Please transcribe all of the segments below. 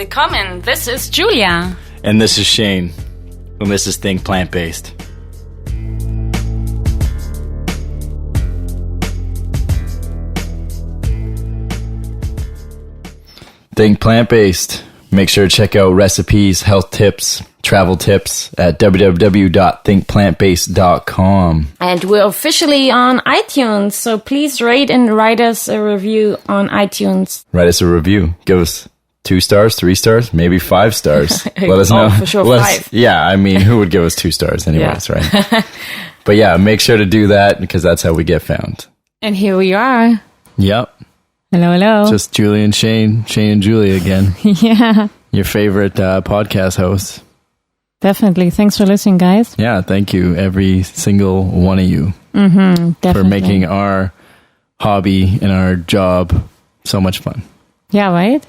Willkommen, this is Julia. And this is Shane. And this is Think Plant-Based. Think Plant-Based. Make sure to check out recipes, health tips, travel tips at www.thinkplantbased.com. And we're officially on iTunes, so please rate and write us a review on iTunes. Write us a review. Give us 2 stars, 3 stars, maybe 5 stars. Let us know. For sure, 5. Yeah, I mean, who would give us 2 stars anyways, right? But yeah, make sure to do that because that's how we get found. And here we are. Yep. Hello, hello. Just Julie and Shane and Julie again. Yeah. Your favorite podcast hosts. Definitely. Thanks for listening, guys. Yeah, thank you, every single one of you, definitely. for making our hobby and our job so much fun. Yeah, right?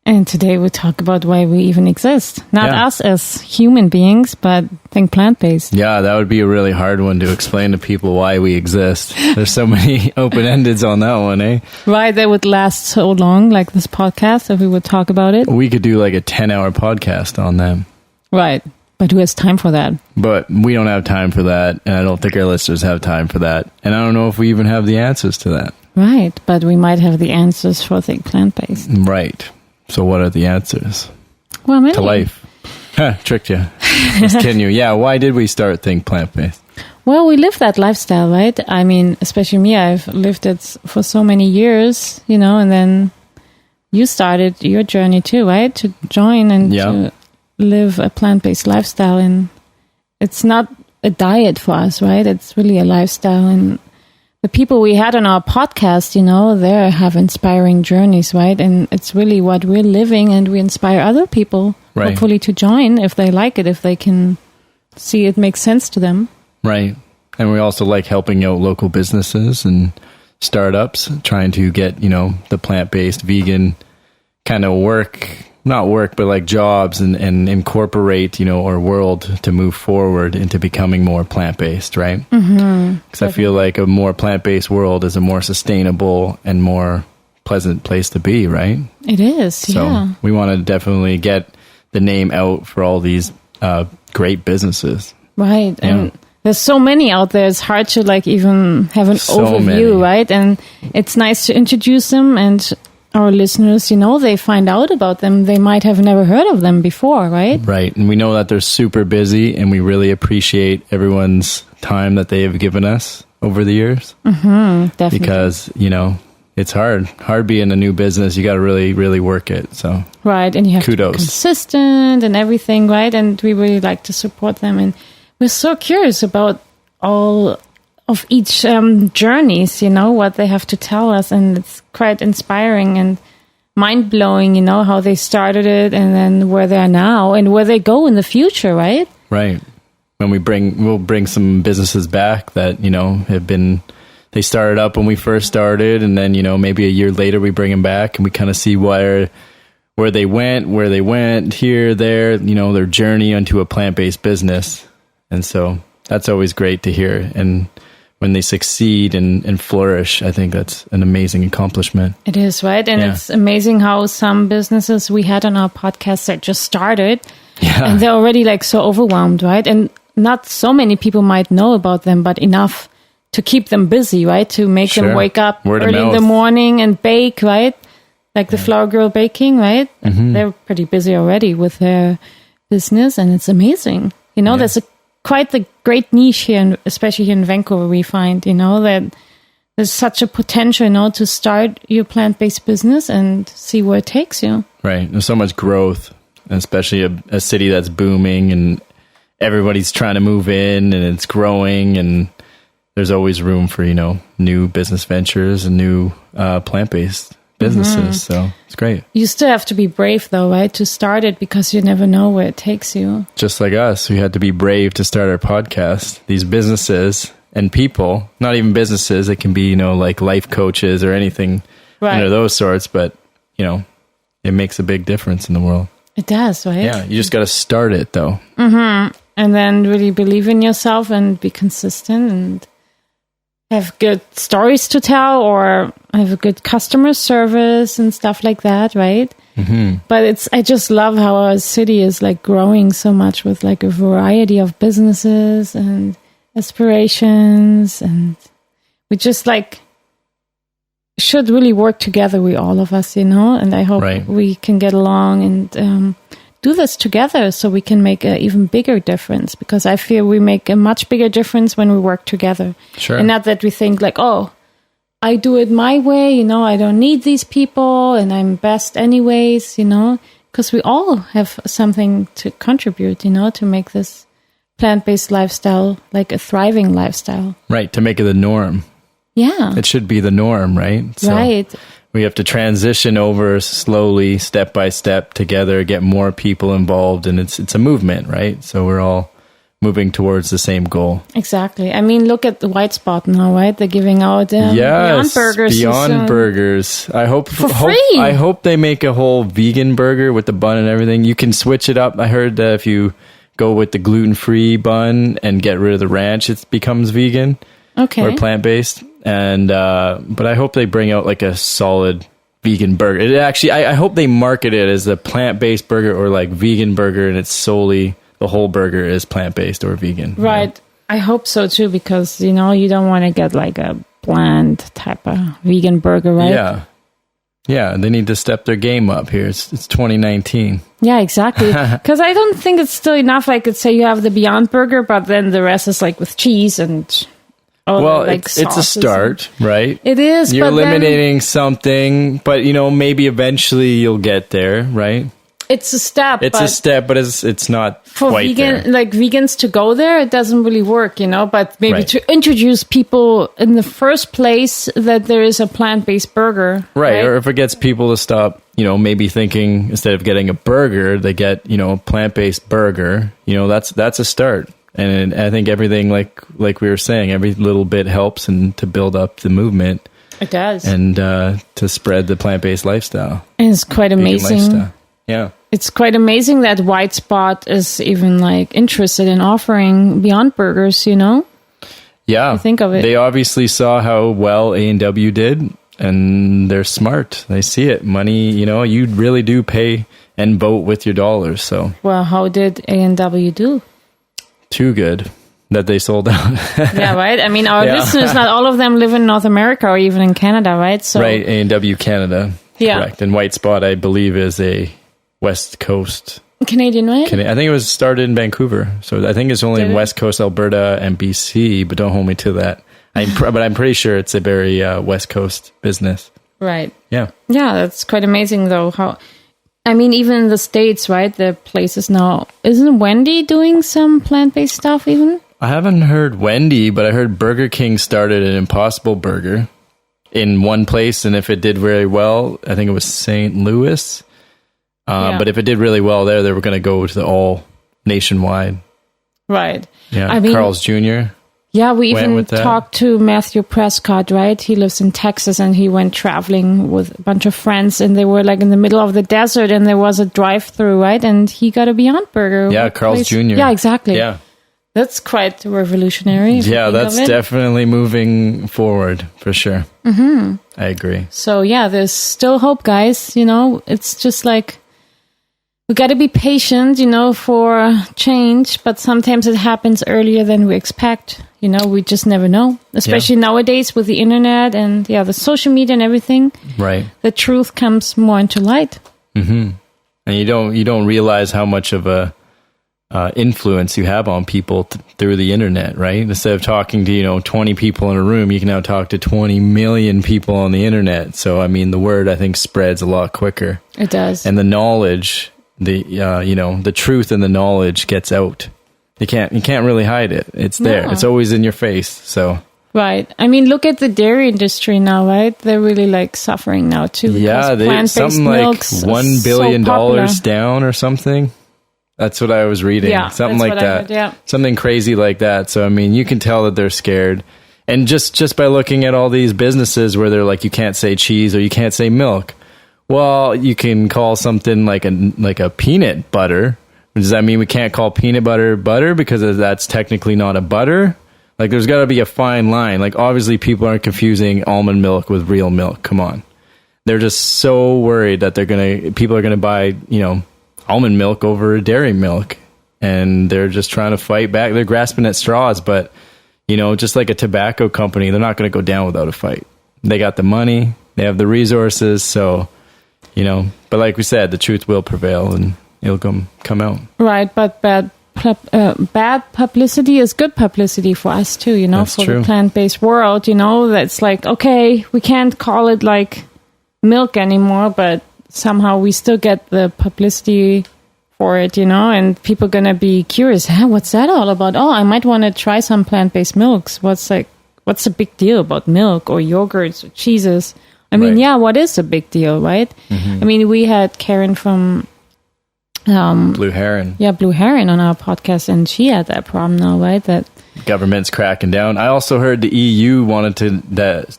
And today we'll talk about why we even exist. Not us as human beings, but think plant-based. Yeah, that would be a really hard one to explain to people why we exist. There's so many open-endeds on that one, eh? Right, that would last so long, like this podcast, if we would talk about it. We could do like a 10-hour podcast on them. Right, but who has time for that? But we don't have time for that, and I don't think our listeners have time for that. And I don't know if we even have the answers to that. Right, but we might have the answers for think plant-based. Right. So what are the answers? Well, maybe. To life. Tricked you. Just kidding you. Yeah, why did we start Think Plant-Based? Well, we live that lifestyle, right? I mean, especially me, I've lived it for so many years, and then you started your journey too, right? To join and to live a plant-based lifestyle. And it's not a diet for us, right? It's really a lifestyle. And the people we had on our podcast, they have inspiring journeys, right? And it's really what we're living, and we inspire other people, hopefully, to join if they like it, if they can see it makes sense to them. Right. And we also like helping out local businesses and startups, trying to get, the plant-based vegan kind of but like jobs and incorporate, our world to move forward into becoming more plant-based, right? Because I feel like a more plant-based world is a more sustainable and more pleasant place to be, right? It is, So we want to definitely get the name out for all these great businesses. Right, and there's so many out there, it's hard to even have an overview, right? And it's nice to introduce them, and our listeners, they find out about them. They might have never heard of them before, right? Right. And we know that they're super busy, and we really appreciate everyone's time that they have given us over the years. Definitely. Because, it's hard being a new business. You got to really, really work it. So right. And you have kudos. To be consistent and everything, right? And we really like to support them. And we're so curious about all of each journeys, what they have to tell us, and it's quite inspiring and mind-blowing, how they started it and then where they are now and where they go in the future, right? Right. When we'll bring some businesses back that, they started up when we first started, and then, maybe a year later we bring them back and we kind of see where they went here, there, their journey onto a plant-based business. And so that's always great to hear. And when they succeed and flourish, I think that's an amazing accomplishment. It is, right? And it's amazing how some businesses we had on our podcast that just started, and they're already so overwhelmed, right? And not so many people might know about them, but enough to keep them busy, right? To make them wake up early in the morning and bake, right? Like the Flower Girl Baking, right? They're pretty busy already with their business, and it's amazing. There's quite the great niche here, especially here in Vancouver, we find, that there's such a potential, to start your plant-based business and see where it takes you. Right. There's so much growth, especially a city that's booming and everybody's trying to move in and it's growing, and there's always room for, new business ventures and new plant-based businesses. So it's great. You still have to be brave though, right? To start it, because you never know where it takes you. Just like us, we had to be brave to start our podcast. These businesses and people, not even businesses, it can be, like life coaches or anything under those sorts, but, it makes a big difference in the world. It does, right? Yeah, you just got to start it though. And then really believe in yourself and be consistent and have good stories to tell, or have a good customer service and stuff like that, right? But I just love how our city is like growing so much with like a variety of businesses and aspirations, and we just like should really work together, we all of us, and I hope we can get along and do this together so we can make an even bigger difference, because I feel we make a much bigger difference when we work together. Sure. And not that we think like, oh, I do it my way, I don't need these people and I'm best anyways, because we all have something to contribute, to make this plant-based lifestyle like a thriving lifestyle. Right, to make it the norm. Yeah. It should be the norm, right? So right. We have to transition over slowly, step by step together, get more people involved, and it's a movement, right? So we're all moving towards the same goal. Exactly. I mean, look at the White Spot now, right? They're giving out Beyond Burgers. Beyond Burgers. I hope for free. I hope they make a whole vegan burger with the bun and everything. You can switch it up. I heard that if you go with the gluten-free bun and get rid of the ranch, it becomes vegan or plant-based. And but I hope they bring out like a solid vegan burger. It actually, I hope they market it as a plant-based burger or like vegan burger, and it's solely the whole burger is plant-based or vegan. Right. I hope so too, because you don't want to get like a bland type of vegan burger, right? Yeah, they need to step their game up here. It's 2019. Yeah, exactly. Because I don't think it's still enough. I could say you have the Beyond Burger, but then the rest is like with cheese and it's a start, right? It is. You're eliminating something, but maybe eventually you'll get there, right? It's a step. It's a step, but it's not for quite vegan, there. like vegans to go there. It doesn't really work, But maybe to introduce people in the first place that there is a plant-based burger, right? Or if it gets people to stop, maybe thinking instead of getting a burger, they get a plant-based burger. That's a start. And I think everything, like we were saying, every little bit helps and to build up the movement. It does, and to spread the plant-based lifestyle. And it's quite amazing. Yeah. It's quite amazing that White Spot is even like interested in offering Beyond Burgers, Yeah. Think of it. They obviously saw how well A&W did, and they're smart. They see it. Money, you really do pay and vote with your dollars. So. Well, how did A&W do? Too good that they sold out. Yeah, right? I mean, our listeners, not all of them live in North America or even in Canada, right? So. Right, A&W Canada. Yeah. Correct. And White Spot, I believe, is a West Coast Canadian, right? I think it was started in Vancouver, so I think it's only in West Coast Alberta and BC, but don't hold me to that. But I'm pretty sure it's a very West Coast business. Right. Yeah. Yeah, that's quite amazing, though. Even in the States, right? The places now. Isn't Wendy doing some plant-based stuff even? I haven't heard Wendy, but I heard Burger King started an Impossible Burger in one place, and if it did very well, I think it was St. Louis. But if it did really well there, they were going to go to the all nationwide. Right. Yeah. Carl's Jr. Yeah, we even talked to Matthew Prescott, right? He lives in Texas, and he went traveling with a bunch of friends, and they were like in the middle of the desert, and there was a drive-through, right? And he got a Beyond Burger. Yeah, Carl's Jr. Yeah, exactly. Yeah. That's quite revolutionary. Yeah, that's definitely moving forward, for sure. Mm-hmm. I agree. So, yeah, there's still hope, guys. It's just like, we got to be patient, for change, but sometimes it happens earlier than we expect. We just never know, especially nowadays with the internet and the social media and everything. Right. The truth comes more into light. Mm-hmm. And you don't realize how much of a influence you have on people through the internet, right? Instead of talking to 20 people in a room, you can now talk to 20 million people on the internet. So the word, I think, spreads a lot quicker. It does. And the knowledge, the truth and the knowledge gets out. You can't really hide it. It's there. No. It's always in your face. So right. Look at the dairy industry now, right? They're really suffering now too. Yeah, something like $1 billion down or something. That's what I was reading. Yeah, something like that. Heard, yeah. Something crazy like that. So you can tell that they're scared. And just by looking at all these businesses where they're like, you can't say cheese or you can't say milk. Well, you can call something like a peanut butter. Does that mean we can't call peanut butter butter because that's technically not a butter? There's got to be a fine line. Obviously, people aren't confusing almond milk with real milk. Come on. they're just so worried that people are gonna buy, almond milk over dairy milk, and they're just trying to fight back. They're grasping at straws, but just like a tobacco company, they're not going to go down without a fight. They got the money, they have the resources, so but like we said, the truth will prevail and it'll come out. Right, but bad publicity is good publicity for us too, That's for true. The plant-based world, that's like, okay, we can't call it like milk anymore, but somehow we still get the publicity for it, and people gonna be curious, what's that all about? Oh, I might want to try some plant-based milks. What's the big deal about milk or yogurts or cheeses? I mean, what is the big deal, right? I mean, we had Karen from Blue Heron. Yeah, Blue Heron on our podcast, and she had that problem now, right? That government's cracking down. I also heard the EU wanted that.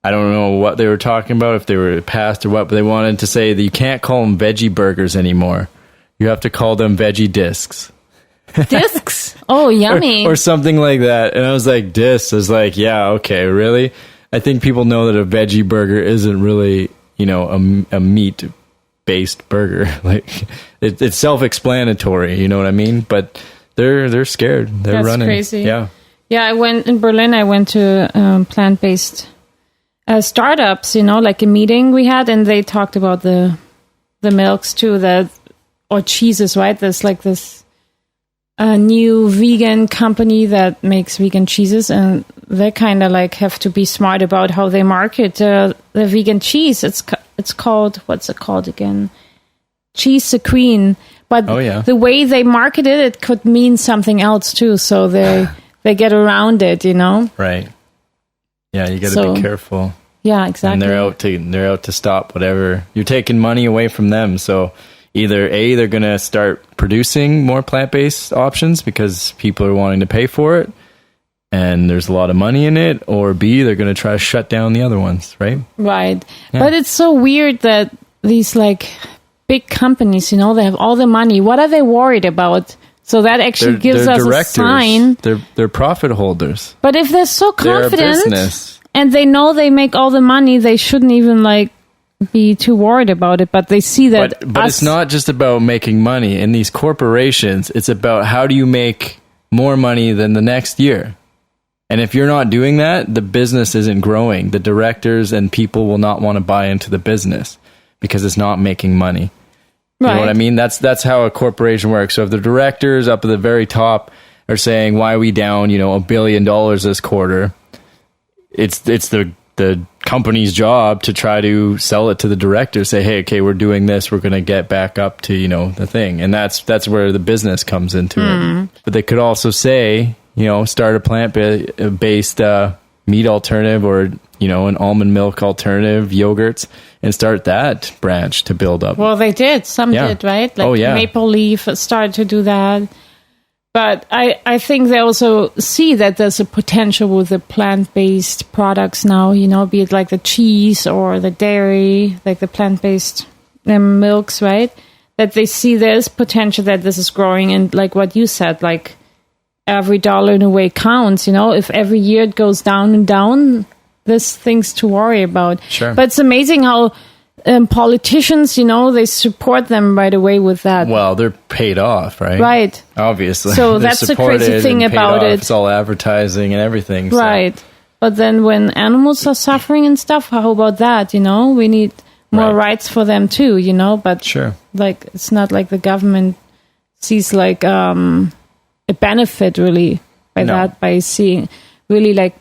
I don't know what they were talking about, if they were passed or what, but they wanted to say that you can't call them veggie burgers anymore. You have to call them veggie discs. Discs? Oh, yummy. or something like that. And I was like, discs? I was like, yeah, okay, really? I think people know that a veggie burger isn't really, a meat-based burger. Like, it's self-explanatory, you know what I mean? But they're scared. They're running. That's crazy. Yeah. Yeah, in Berlin, I went to plant-based startups, like a meeting we had, and they talked about the milks too, or cheeses, right? There's like this new vegan company that makes vegan cheeses, and they kind of like have to be smart about how they market the vegan cheese. It's called, what's it called again? Cheese the Queen. But the way they market it could mean something else too. So they get around it, Right. Yeah, you got to be careful. Yeah, exactly. And they're out to stop whatever. You're taking money away from them. So either A, they're going to start producing more plant-based options because people are wanting to pay for it, and there's a lot of money in it, or B, they're going to try to shut down the other ones, right? Right. Yeah. But it's so weird that these like big companies, they have all the money. What are they worried about? So that actually gives us a sign. They're profit holders. But if they're so confident they're a business, and they know they make all the money, they shouldn't even like be too worried about it. But they see that. But it's not just about making money. In these corporations, it's about how do you make more money than the next year. And if you're not doing that, the business isn't growing. The directors and people will not want to buy into the business because it's not making money. You know what I mean? That's how a corporation works. So if the directors up at the very top are saying, why are we down, $1 billion this quarter? It's the company's job to try to sell it to the director, say, hey, okay, we're doing this, we're going to get back up to, the thing. And that's where the business comes into it. But they could also say, start a plant-based meat alternative or, an almond milk alternative, yogurts, and start that branch to build up. Well, they did. Some did, right? Like Maple Leaf started to do that. But I think they also see that there's a potential with the plant-based products now, be it like the cheese or the dairy, like the plant-based milks, right? That they see there's potential that this is growing. And like what you said, like every dollar in a way counts, if every year it goes down and down, there's things to worry about. Sure. But it's amazing how politicians, they support them right away with that. Well, they're paid off, right? Right. Obviously. So that's the crazy thing about it. It's all advertising and everything. Right. So. But then when animals are suffering and stuff, how about that? We need more rights for them too, but sure. Like, it's not like the government sees like a benefit really by that, by seeing really like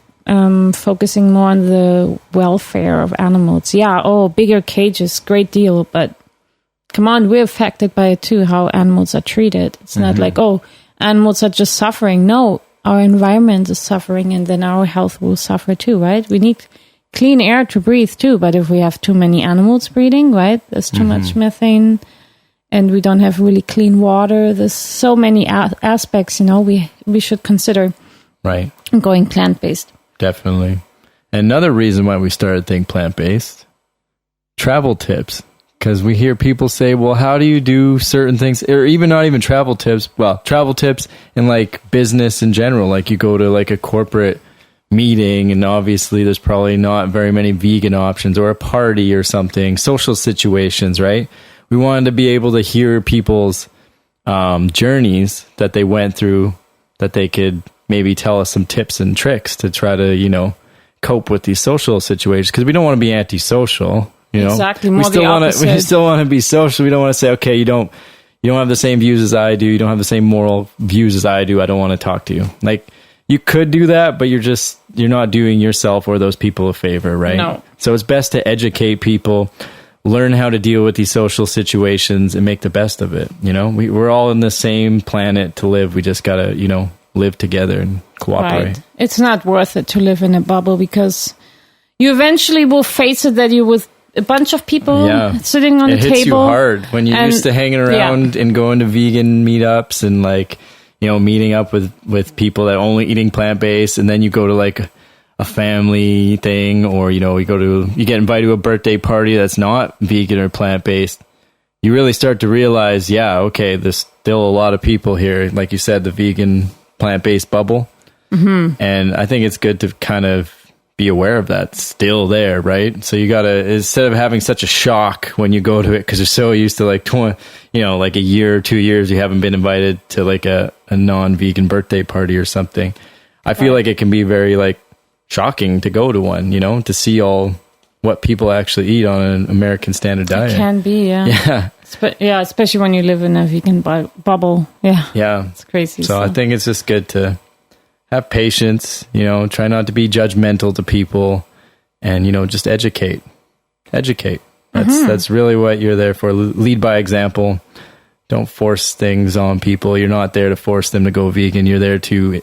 focusing more on the welfare of animals. Yeah, bigger cages, great deal, but come on, we're affected by it too, how animals are treated. It's not like, animals are just suffering. No, our environment is suffering, and then our health will suffer too, right? We need clean air to breathe too, but if we have too many animals breeding, right, there's too much methane, and we don't have really clean water. There's so many aspects, we should consider going plant-based. Definitely. Another reason why we started Think Plant-Based, travel tips. Because we hear people say, well, how do you do certain things? Or even not even travel tips. Well, travel tips and like business in general. Like you go to like a corporate meeting, and obviously there's probably not very many vegan options, or a party or something, social situations, right? We wanted to be able to hear people's journeys that they went through, that they could maybe tell us some tips and tricks to try to, you know, cope with these social situations, because we don't want to be antisocial, you know. Exactly. We still want to be social. We don't want to say, okay, you don't have the same views as I do, you don't have the same moral views as I do, I don't want to talk to you. Like, you could do that, but you're not doing yourself or those people a favor, right? No. So it's best to educate people, learn how to deal with these social situations, and make the best of it. You know, we're all in the same planet to live. We just gotta, you know, live together and cooperate. Right. It's not worth it to live in a bubble, because you eventually will face it that you're with a bunch of people sitting on the table. It hits you hard when you're used to hanging around and going to vegan meetups and, like, you know, meeting up with people that are only eating plant-based, and then you go to like a family thing, or, you know, you get invited to a birthday party that's not vegan or plant-based. You really start to realize, okay, there's still a lot of people here, like you said, the vegan plant-based bubble. Mm-hmm. And I think it's good to kind of be aware of that still there, right? So you gotta, instead of having such a shock when you go to it, because you're so used to like like a year or 2 years you haven't been invited to like a non-vegan birthday party or something. I feel like it can be very like shocking to go to one, you know, to see all what people actually eat on an American standard diet. It can be, yeah. Especially when you live in a vegan bubble. Yeah, it's crazy. So I think it's just good to have patience, you know, try not to be judgmental to people, and, you know, just educate. That's really what you're there for. Lead by example. Don't force things on people. You're not there to force them to go vegan. You're there to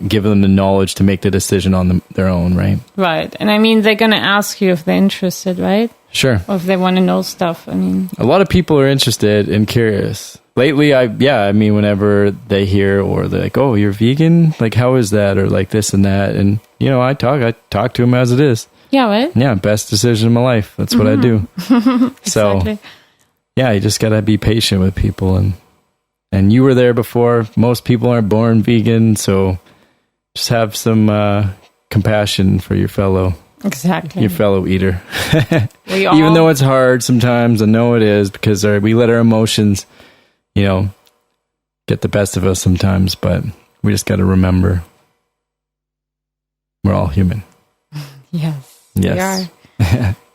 give them the knowledge to make the decision on their own, right? Right. And I mean, they're going to ask you if they're interested, right? Sure. Or if they want to know stuff. I mean, a lot of people are interested and curious. Lately, I mean, whenever they hear, or they're like, "Oh, you're vegan? Like, how is that?" Or like this and that. And, you know, I talk to them as it is. Yeah, right? Yeah, best decision of my life. That's what I do. So, exactly. Yeah, you just got to be patient with people. And you were there before. Most people aren't born vegan, so just have some compassion for your fellow eater. Even though it's hard sometimes, I know it is, because we let our emotions, you know, get the best of us sometimes, but we just got to remember we're all human. Yes. We are.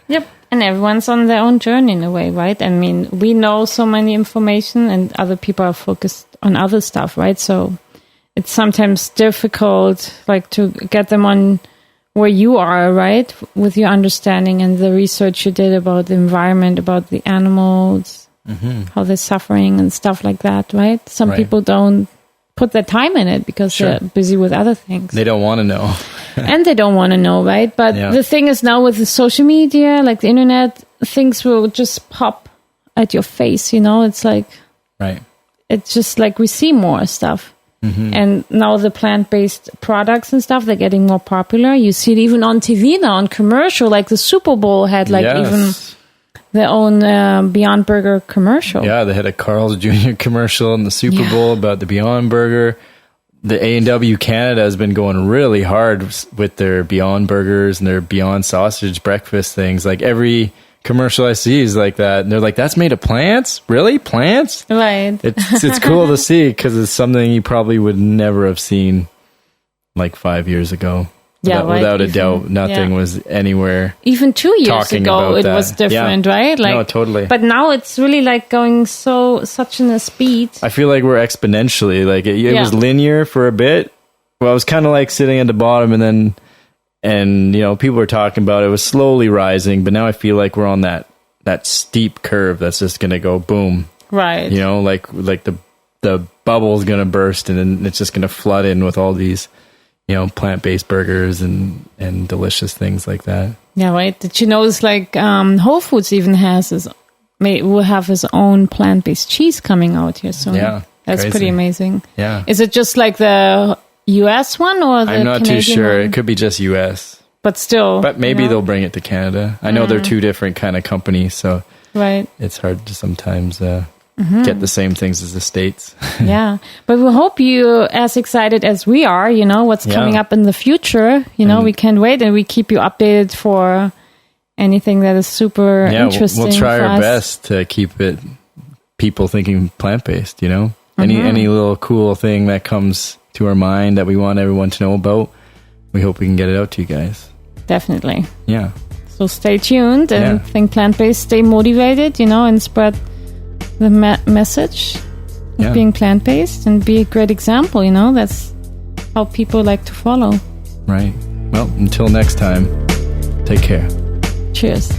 Yep. And everyone's on their own journey in a way, right? I mean, we know so many information, and other people are focused on other stuff, right? So it's sometimes difficult, like, to get them on where you are, right? With your understanding and the research you did about the environment, about the animals, how they're suffering and stuff like that, right? Some people don't put their time in it because they're busy with other things. They don't want to know. And they don't want to know, right? But the thing is, now with the social media, like the internet, things will just pop at your face, you know? It's like, it's just like we see more stuff. Mm-hmm. And now the plant-based products and stuff, they're getting more popular. You see it even on TV now, on commercial, like the Super Bowl had even their own Beyond Burger commercial. Yeah, they had a Carl's Jr. commercial in the Super Bowl about the Beyond Burger. The A&W Canada has been going really hard with their Beyond Burgers and their Beyond Sausage breakfast things. Like, every commercial I see is like that. And they're like, that's made of plants? Really? Plants? Right. It's cool to see, because it's something you probably would never have seen like 5 years ago. Yeah, without a doubt, nothing was anywhere. Even 2 years ago, it was different, right? Like, no, totally. But now it's really like going such in a speed. I feel like we're exponentially, like it was linear for a bit. Well, I was kind of like sitting at the bottom, and you know, people were talking about it was slowly rising, but now I feel like we're on that steep curve that's just going to go boom. Right. You know, like the bubble's going to burst, and then it's just going to flood in with all these, you know, plant-based burgers and delicious things like that. Yeah, right. Did you know it's like Whole Foods even will have his own plant-based cheese coming out here soon. Yeah, that's crazy. Pretty amazing. Yeah. Is it just like the US one, or the I'm not Canadian too sure. one? It could be just US. But still. But maybe they'll bring it to Canada. I know they're two different kind of companies, so it's hard to sometimes get the same things as the States. Yeah. But we hope you're as excited as we are, what's coming up in the future. We can't wait, and we keep you updated for anything that is super interesting. We'll try our best to keep it people thinking plant-based, Any little cool thing that comes to our mind that we want everyone to know about, we hope we can get it out to you guys. Definitely. Yeah. So stay tuned and think plant-based, stay motivated, and spread the message of being plant-based and be a great example, That's how people like to follow. Right. Well, until next time, take care. Cheers.